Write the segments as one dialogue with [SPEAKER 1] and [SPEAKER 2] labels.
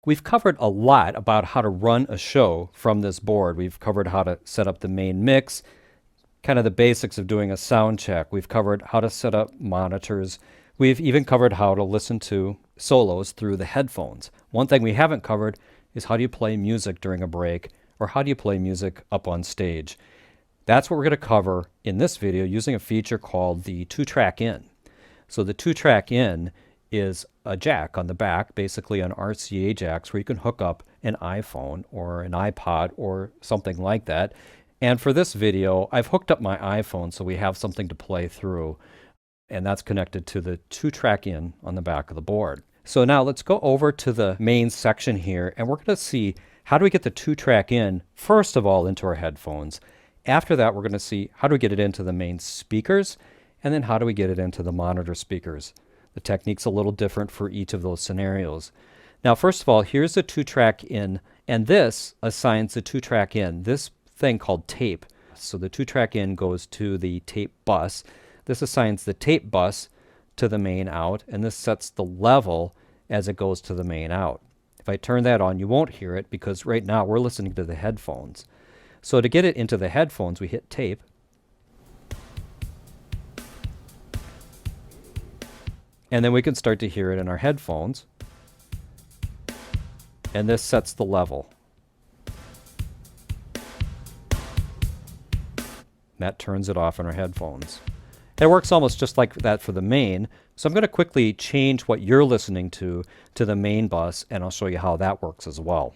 [SPEAKER 1] We've covered a lot about how to run a show from this board. We've covered how to set up the main mix, kind of the basics of doing a sound check. We've covered how to set up monitors. We've even covered how to listen to solos through the headphones. One thing we haven't covered is how do you play music during a break, or how do you play music up on stage. That's what we're going to cover in this video using a feature called the 2trackIn. So the 2trackIn is a jack on the back, basically an RCA jacks, where you can hook up an iPhone or an iPod or something like that. And for this video, I've hooked up my iPhone so we have something to play through, and that's connected to the 2trackIn on the back of the board. So now let's go over to the main section here, and we're going to see how do we get the 2trackIn first of all into our headphones. After that, we're going to see how do we get it into the main speakers, and then how do we get it into the monitor speakers. The technique's a little different for each of those scenarios. Now, first of all, here's the 2trackIn, and this assigns the 2trackIn this thing called tape. So the 2trackIn goes to the tape bus. This assigns the tape bus to the main out, and this sets the level as it goes to the main out. If I turn that on, you won't hear it because right now we're listening to the headphones. So to get it into the headphones, we hit tape. And then we can start to hear it in our headphones. And this sets the level. That turns it off in our headphones. It works almost just like that for the main. So I'm going to quickly change what you're listening to the main bus, and I'll show you how that works as well.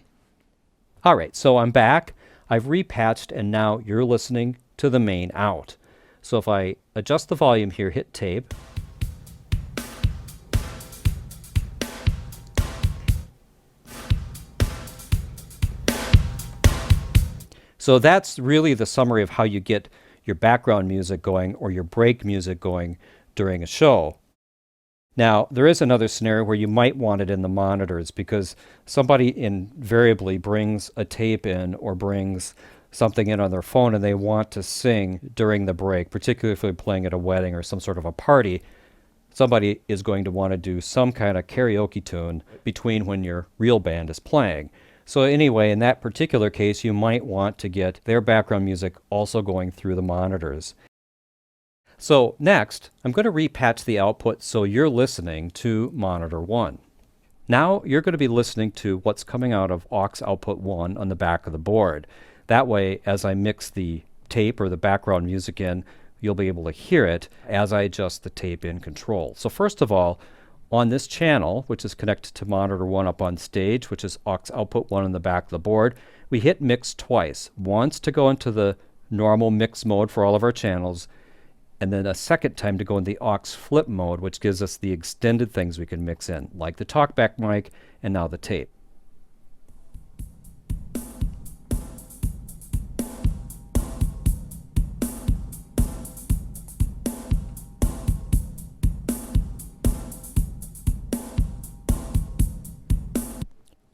[SPEAKER 1] All right, so I'm back. I've repatched, and now you're listening to the main out. So if I adjust the volume here, hit tape, so that's really the summary of how you get your background music going or your break music going during a show. Now, there is another scenario where you might want it in the monitors because somebody invariably brings a tape in or brings something in on their phone and they want to sing during the break, particularly if they're playing at a wedding or some sort of a party. Somebody is going to want to do some kind of karaoke tune between when your real band is playing. So anyway, in that particular case, you might want to get their background music also going through the monitors. So next, I'm going to repatch the output so you're listening to monitor 1. Now you're going to be listening to what's coming out of aux output 1 on the back of the board. That way, as I mix the tape or the background music in, you'll be able to hear it as I adjust the tape in control. So first of all, on this channel, which is connected to monitor 1 up on stage, which is aux output 1 on the back of the board, we hit mix twice. Once to go into the normal mix mode for all of our channels, and then a second time to go in the aux flip mode, which gives us the extended things we can mix in, like the talkback mic and now the tape.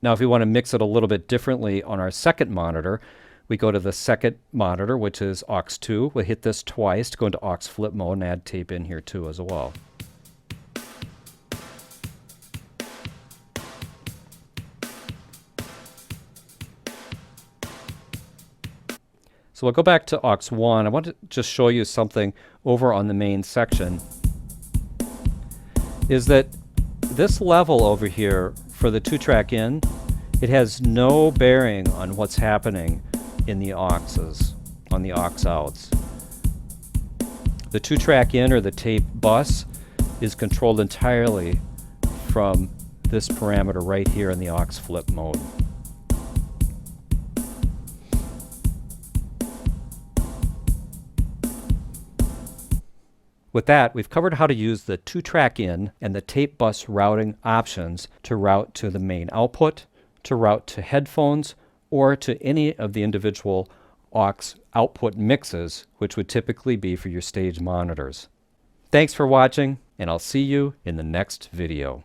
[SPEAKER 1] Now, if we want to mix it a little bit differently on our second monitor, we go to the second monitor, which is aux 2. We'll hit this twice to go into aux flip mode and add tape in here too as well. So we'll go back to aux 1. I want to just show you something over on the main section. Is that this level over here for the 2trackIn, it has no bearing on what's happening in the auxes, on the aux outs. The 2trackIn or the tape bus is controlled entirely from this parameter right here in the aux flip mode. With that, we've covered how to use the 2trackIn and the tape bus routing options to route to the main output, to route to headphones, or to any of the individual aux output mixes, which would typically be for your stage monitors. Thanks for watching, and I'll see you in the next video.